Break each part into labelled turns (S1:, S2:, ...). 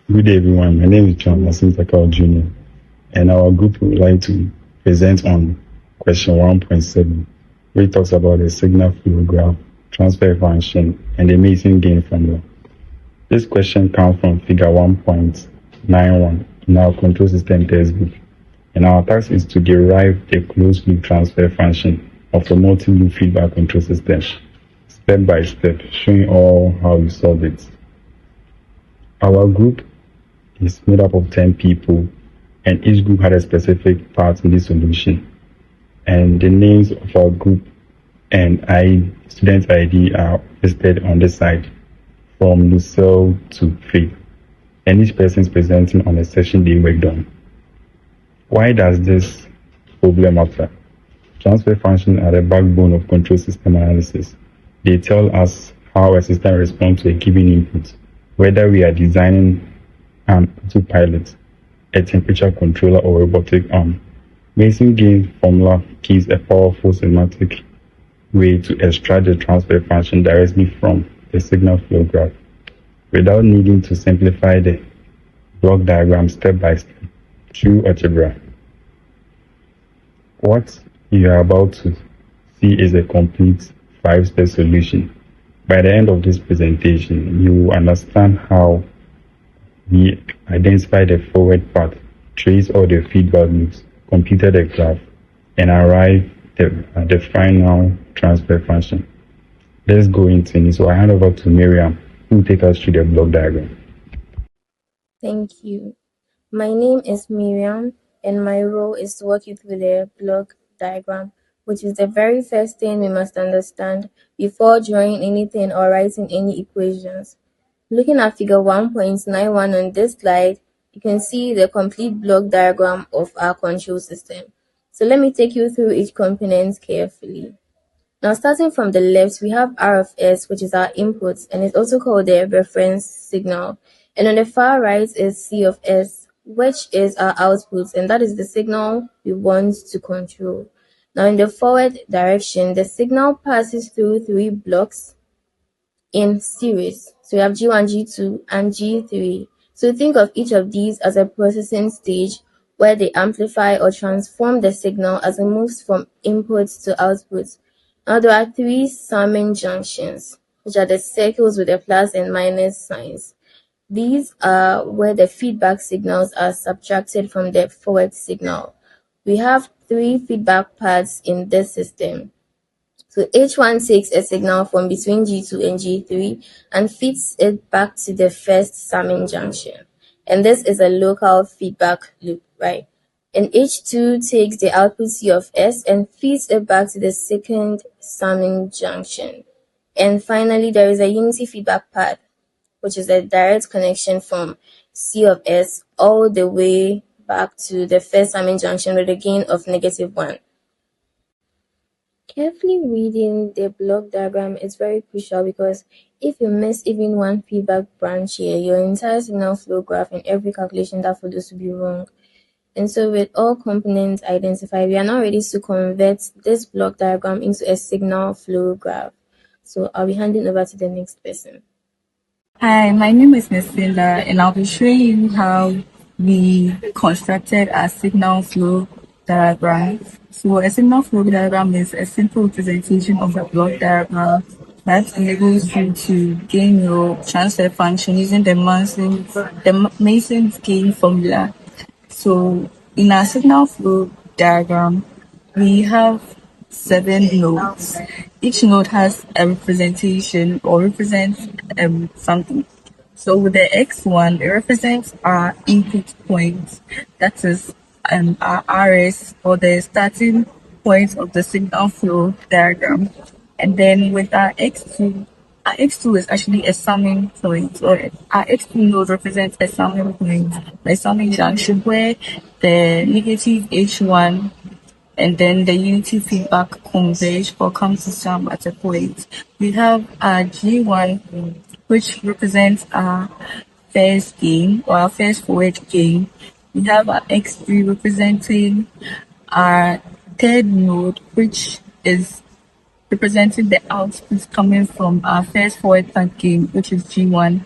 S1: Good day, everyone. My name is John Masintakal Jr., and our group would like to present on question 1.7, which talks about the signal flow graph, transfer function, and the Mason gain formula. This question comes from figure 1.91 in our control system textbook, and our task is to derive the closed loop transfer function of a multi-loop feedback control system, step by step, showing all how we solve it. Our group is made up of 10 people, and each group had a specific part in the solution. And the names of our group and student ID are listed on the side, from Lucille to Faith. And each person is presenting on a session they worked on. Why does this problem matter? Transfer functions are the backbone of control system analysis. They tell us how a system responds to a given input, whether we are designing an autopilot, a temperature controller, or robotic arm. Mason gain formula gives a powerful semantic way to extract the transfer function directly from the signal flow graph without needing to simplify the block diagram step by step through algebra. What you are about to see is a complete 5-step solution. By the end of this presentation, you will understand how we identify the forward path, trace all the feedback loops, computed the graph, and arrive at the final transfer function. Let's go into it. So I hand over to Miriam, who will take us through the block diagram.
S2: Thank you. My name is Miriam, and my role is to walk you through the block diagram, which is the very first thing we must understand before drawing anything or writing any equations. Looking at figure 1.91 on this slide, you can see the complete block diagram of our control system. So let me take you through each component carefully. Now, starting from the left, we have R of S, which is our input, and it's also called the reference signal. And on the far right is C of S, which is our output, and that is the signal we want to control. Now, in the forward direction, the signal passes through 3 blocks in series. So we have G1, G2, and G3. So think of each of these as a processing stage where they amplify or transform the signal as it moves from input to output. Now there are 3 summing junctions, which are the circles with the plus and minus signs. These are where the feedback signals are subtracted from the forward signal. We have 3 feedback paths in this system. So H1 takes a signal from between G2 and G3 and feeds it back to the first summing junction. And this is a local feedback loop, right? And H2 takes the output C of S and feeds it back to the second summing junction. And finally, there is a unity feedback path, which is a direct connection from C of S all the way back to the first summing junction with a gain of -1. Carefully reading the block diagram is very crucial because if you miss even one feedback branch here, your entire signal flow graph and every calculation that follows will be wrong. And so with all components identified, we are now ready to convert this block diagram into a signal flow graph. So I'll be handing over to the next person.
S3: Hi, my name is Nesila, and I'll be showing you how we constructed a signal flow diagram. So a signal flow diagram is a simple representation of a block diagram that enables you to gain your transfer function using the Mason's gain formula. So in our signal flow diagram, we have 7 nodes. Each node has a representation or represents something. So with the X1, it represents our input point, that is our RS, or the starting point of the signal flow diagram. And then with our X2 is actually a summing point, or our X2 node represents a summing point, a summing junction where the negative H1 and then the unity feedback converge or come to sum at a point. We have our G1, which represents our first gain or our first forward gain. We have our X3 representing our third node, which is representing the output coming from our first forward path gain, which is G1.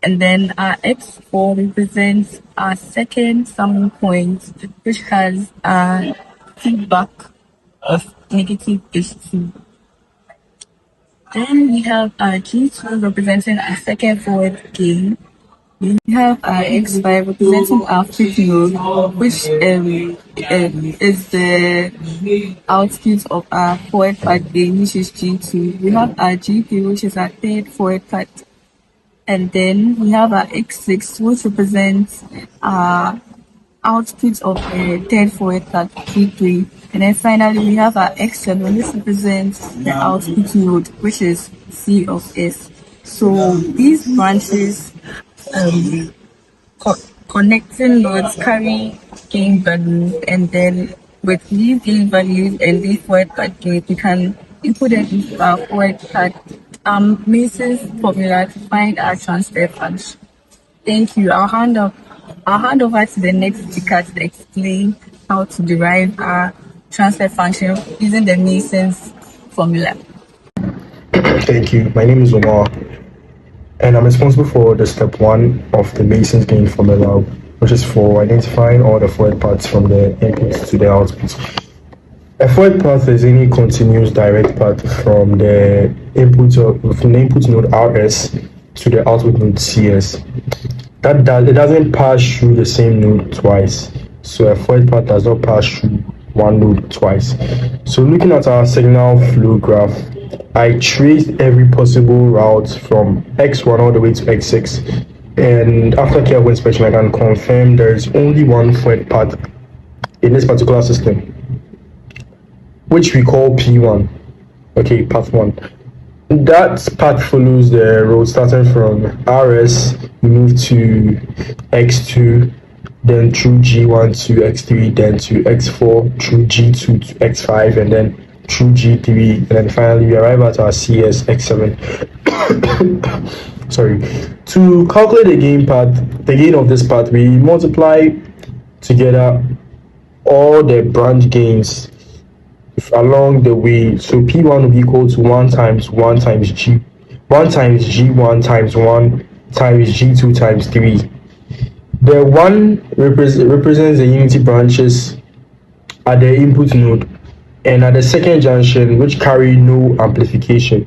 S3: And then our X4 represents our second summing point, which has a feedback of negative H2. Then we have our G2 representing our second forward gain. We have our X5 representing our fifth node, which is the output of our forward part gain, which is G2. We have our G3, which is our third forward part. And then we have our X6, which represents our output of the third forward part G3. And then finally, we have our X7, which represents the output node, which is C of S. So these branches connecting nodes carry gain values, and then with these gain values and these forward part gains, we can input them into our forward part Mason's formula to find our transfer function. Thank you. I'll hand over to the next speaker to explain how to derive our transfer function using the Mason's formula.
S4: Thank you. My name is Omar, and I'm responsible for the step 1 of the Mason's gain formula, which is for identifying all the forward paths from the input to the output. A forward path is any continuous direct path from the input node RS to the output node CS. It doesn't pass through the same node twice. So a forward path does not pass through one node twice. So looking at our signal flow graph, I traced every possible route from X1 all the way to X6. And after careful inspection, I can confirm there is only one forward path in this particular system, which we call P1. Okay, path 1. That path follows the road starting from RS, we move to X2, then through G1 to X3, then to X4, through G2 to X5, and then through G3, and then finally we arrive at our CS X7. Sorry. To calculate the gain of this path, we multiply together all the branch gains along the way. So P1 will be equal to 1 times 1 times G, 1 times G1 times 1 times G2 times 3. The 1 represents the unity branches at the input node and at the second junction, which carry no amplification.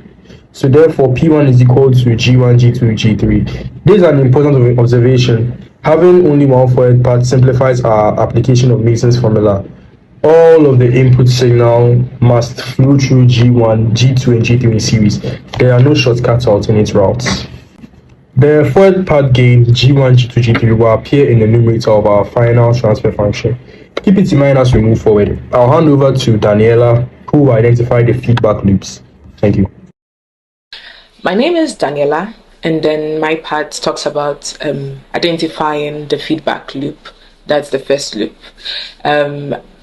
S4: So therefore P1 is equal to G1, G2, G3. This is an important observation. Having only one forward path simplifies our application of Mason's formula. All of the input signal must flow through G1, G2, and G3 in series. There are no shortcuts or alternate routes. The forward path gain G1, G2, G3 will appear in the numerator of our final transfer function. Keep it in mind as we move forward. I'll hand over to Daniela, who will identify the feedback loops. Thank you.
S5: My name is Daniela, and then my part talks about identifying the feedback loop. That's the first loop.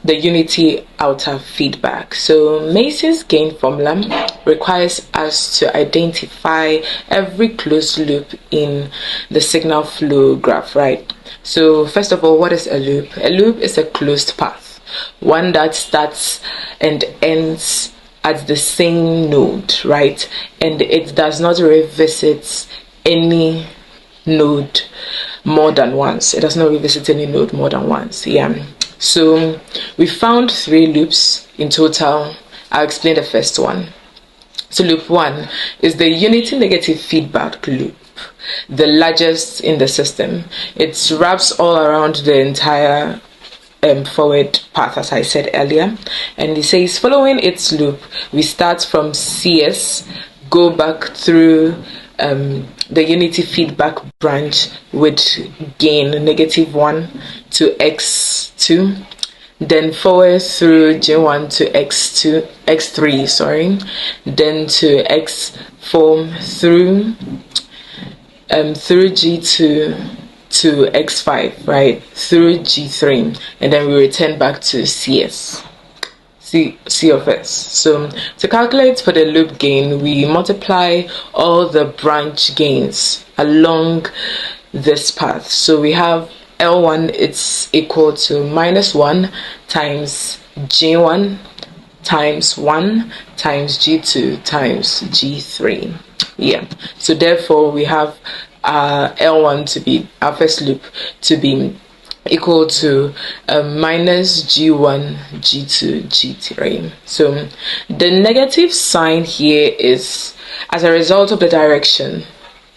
S5: The unity outer feedback. So Mason's gain formula requires us to identify every closed loop in the signal flow graph, right? So first of all, what is a loop? A loop is a closed path, one that starts and ends at the same node, right? And it does not revisit any node more than once. It does not revisit any node more than once. Yeah. So we found 3 loops in total. I'll explain the first one. So loop 1 is the unity negative feedback loop, the largest in the system. It wraps all around the entire forward path, as I said earlier. And it says following its loop, we start from CS, go back through the unity feedback branch with gain -1 to X2, then forward through G1 to X3, then to X4 through G2 to X5, right, through G3, and then we return back to CS. C of S. So to calculate for the loop gain, we multiply all the branch gains along this path. So we have L1, it's equal to -1 times G1 times 1 times G2 times G3. Yeah, so therefore we have L1 to be our first loop to be equal to minus G1, G2, G3. So the negative sign here is as a result of the direction.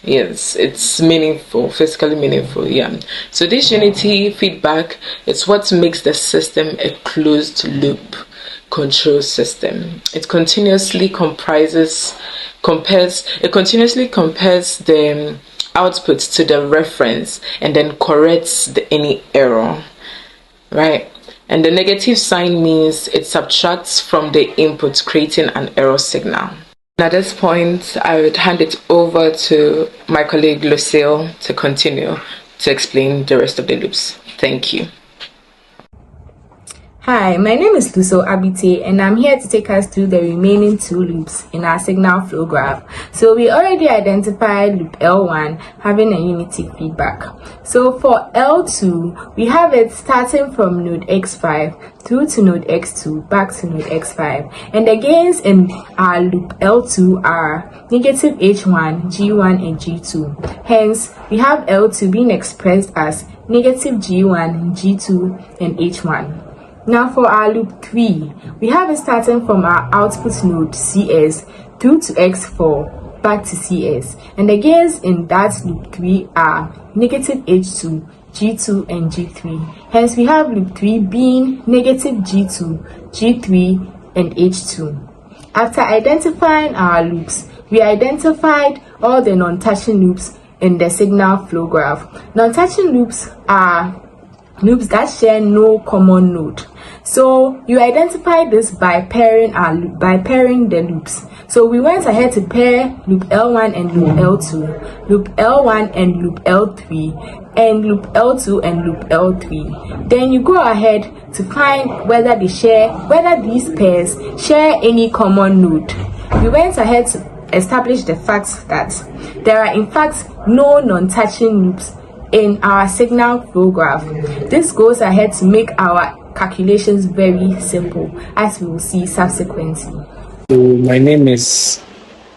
S5: Yes, it's meaningful, physically meaningful, yeah. So this unity feedback is what makes the system a closed loop control system. It continuously compares the output to the reference and then corrects any error, right? And the negative sign means it subtracts from the input, creating an error signal. At this point, I would hand it over to my colleague Lucille to continue to explain the rest of the loops. Thank you.
S6: Hi, my name is Lucille Abite, and I'm here to take us through the remaining 2 loops in our signal flow graph. So we already identified loop L1 having a unity feedback. So for L2, we have it starting from node X5 through to node X2, back to node X5. And the gains in our loop L2 are negative H1, G1, and G2. Hence, we have L2 being expressed as negative G1, G2, and H1. Now for our loop 3, we have it starting from our output node CS through to X4, back to CS. And the gains in that loop 3 are negative H2, G2, and G3. Hence, we have loop 3 being negative G2, G3, and H2. After identifying our loops, we identified all the non-touching loops in the signal flow graph. Non-touching loops are loops that share no common node. So you identify this by pairing the loops. So we went ahead to pair loop L1 and loop L2, loop L1 and loop L3, and loop L2 and loop L3. Then you go ahead to find whether these pairs share any common node. We went ahead to establish the fact that there are in fact no non-touching loops in our signal flow graph. This goes ahead to make our calculations very simple, as we will see subsequently.
S7: So my name is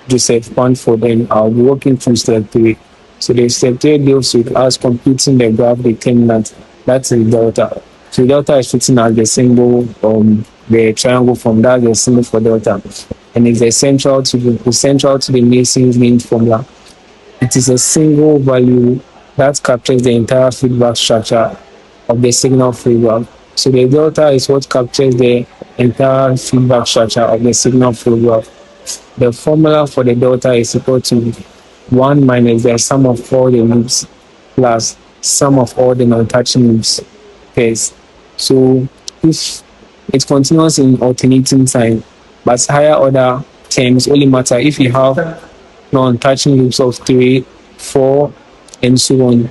S7: Joseph Panford, and I'll be working through step 3. So the step 3 deals with us computing the graph determinant, that's the delta. So delta is written as the symbol, the triangle form, that's the symbol for delta, and it's essential to the Mason's main formula. It is a single value that captures the entire feedback structure of the signal flow graph. So the delta is what captures the entire feedback structure of the signal flow graph. The formula for the delta is equal to 1 minus the sum of all the loops plus sum of all the non-touching loops pairs. So if it continues in alternating sign, but higher order terms only matter if you have non-touching loops of 3, 4, and so on.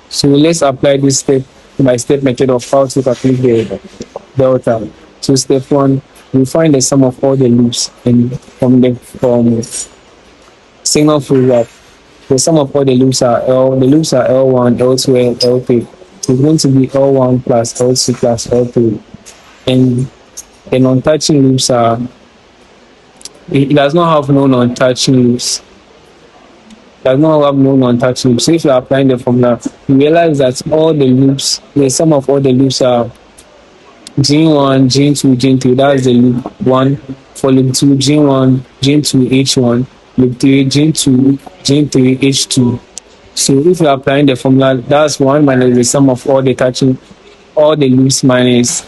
S7: So let's apply this step-by-step method of how to calculate the delta. So step 1, we find the sum of all the loops from signal flow graph. The sum of all the loops are L1, L2, and L3. So it's going to be L1 plus L2 plus L3. And the non-touching loops it does not have no non-touching loops. So if you are applying the formula, you realize that all the loops, the sum of all the loops are G1, G2, G3. That's the loop 1. For loop 2, G1, G2, H1. Loop 3, G2, G3, H2. So if you are applying the formula, that's 1 minus the sum of all the loops minus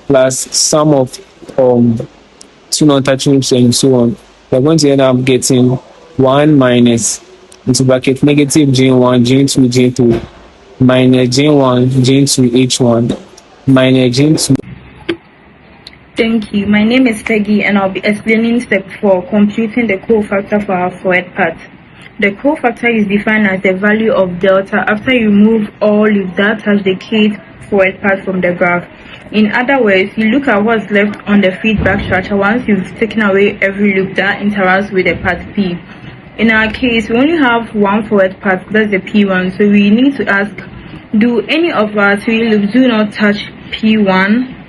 S7: plus sum of 2 non-touching loops and so on. We're going to end up getting 1 minus into bracket negative G1, G2, G3 minus G1, G2, H1 minus G2.
S3: Thank you. My name is Peggy, and I'll be explaining step 4, computing the cofactor for our forward path. The cofactor is defined as the value of delta after you remove all loops that has the kth forward path from the graph. In other words, you look at what's left on the feedback structure once you've taken away every loop that interacts with the path P. In our case, we only have one forward path, that's the P1, so we need to ask, do any of our 3 loops do not touch P1?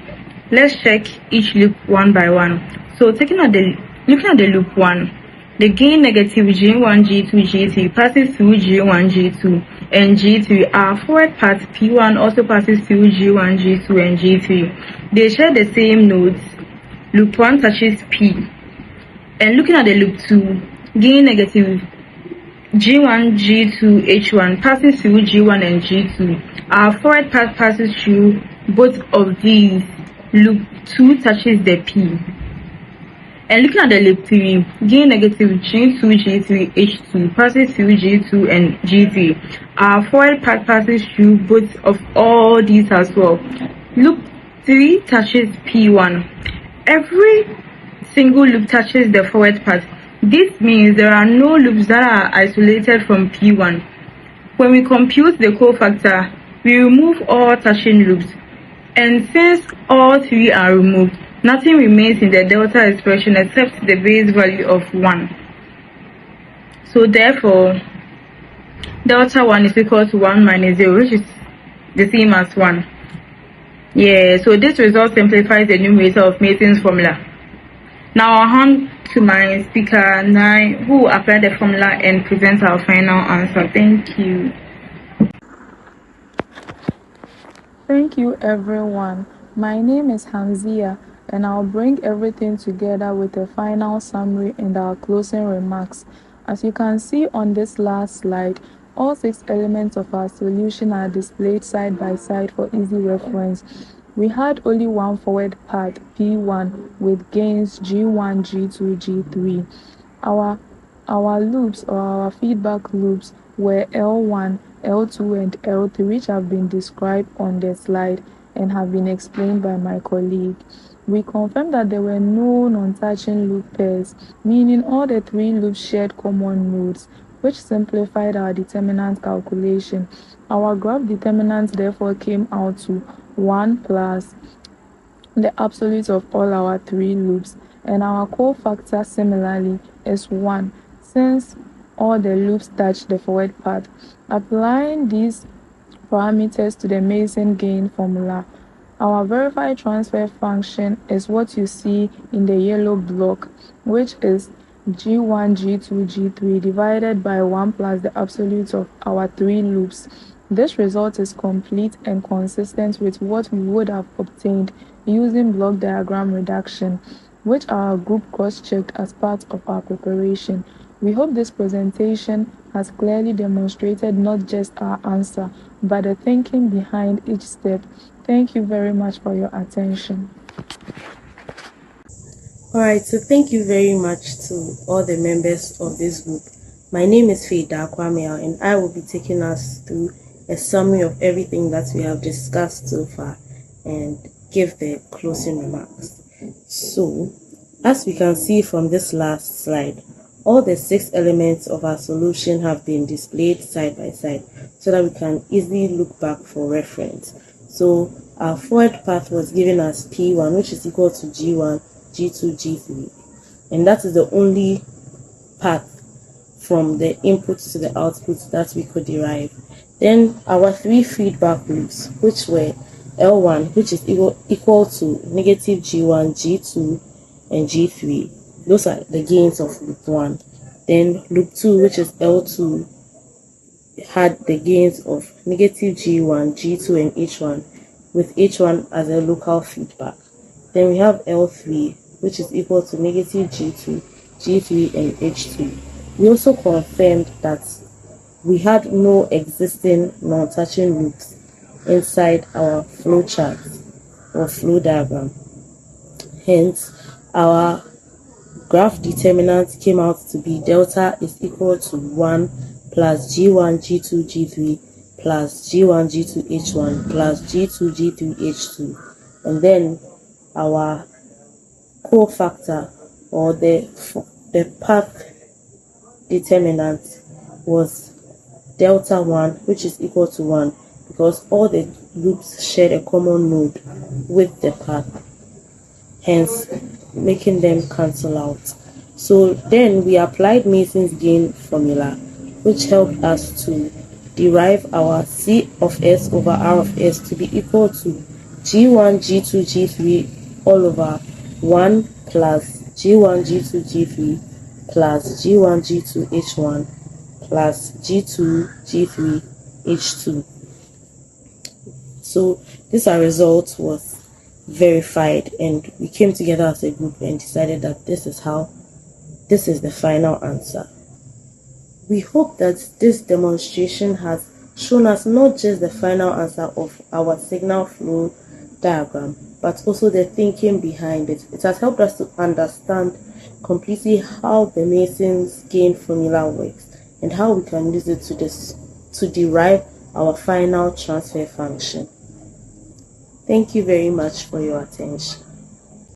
S3: Let's check each loop one by one. So looking at the loop 1, The gain negative G1, G2, G3 passes through G1, G2, and G3. Our forward part P1 also passes through G1, G2, and G3. They share the same nodes. Loop 1 touches P. And looking at the loop 2, gain negative G1, G2, H1 passes through G1 and G2. Our forward path passes through both of these. Loop 2 touches the P. And looking at the loop 3, gain negative G2, G3, H2 passes through G2 and G3. Our forward path passes through both of all these as well. Loop 3 touches P1. Every single loop touches the forward path. This means there are no loops that are isolated from P1. When we compute the cofactor, we remove all touching loops. And since all three are removed, nothing remains in the delta expression except the base value of 1. So therefore, delta 1 is equal to 1 minus 0, which is the same as 1. Yeah, so this result simplifies the numerator of Mason's formula. Now I'll hand to my speaker, Nai, who will apply the formula and present our final answer. Thank you.
S8: Thank you, everyone. My name is Hamzia, and I'll bring everything together with a final summary and our closing remarks. As you can see on this last slide, all 6 elements of our solution are displayed side by side for easy reference. We had only one forward path, P1, with gains G1, G2, G3. Our loops or our feedback loops were L1, L2, and L3, which have been described on the slide and have been explained by my colleague. We confirmed that there were no non-touching loop pairs, meaning all the 3 loops shared common nodes, which simplified our determinant calculation. Our graph determinant therefore came out to 1 plus the absolute of all our 3 loops, and our cofactor similarly is 1 since all the loops touch the forward path. Applying these parameters to the Mason gain formula, our verified transfer function is what you see in the yellow block, which is G1, G2, G3 divided by 1 plus the absolute of our 3 loops. This result is complete and consistent with what we would have obtained using block diagram reduction, which our group cross-checked as part of our preparation. We hope this presentation has clearly demonstrated not just our answer, but the thinking behind each step. Thank you very much for your attention.
S9: Alright, so thank you very much to all the members of this group. My name is Feda Kwamea, and I will be taking us through a summary of everything that we have discussed so far and give the closing remarks. So, as we can see from this last slide, all the 6 elements of our solution have been displayed side by side so that we can easily look back for reference. So, our forward path was given as P1, which is equal to G1, G2, G3, and that is the only path from the input to the output that we could derive. Then our 3 feedback loops, which were L1, which is equal to negative G1, G2, and G3. Those are the gains of loop 1. Then loop 2, which is L2, had the gains of negative G1, G2, and H1, with H1 as a local feedback. Then we have L3, which is equal to negative G2, G3, and H2. We also confirmed that we had no existing non-touching loops inside our flow chart or flow diagram. Hence, our graph determinant came out to be delta is equal to 1 plus G1, G2, G3 plus G1, G2, H1 plus G2, G3, H2. And then our cofactor or the path determinant was delta 1, which is equal to 1 because all the loops shared a common node with the path, hence making them cancel out. So then we applied Mason's gain formula, which helped us to derive our C of S over R of S to be equal to G1, G2, G3 all over 1 plus G1, G2, G3 plus G1 G2 H1 plus G2 G3 H2. So this our result was verified, and we came together as a group and decided that this is the final answer. We hope that this demonstration has shown us not just the final answer of our signal flow diagram, but also the thinking behind it. It has helped us to understand completely how the Mason's gain formula works and how we can use it to derive our final transfer function. Thank you very much for your attention.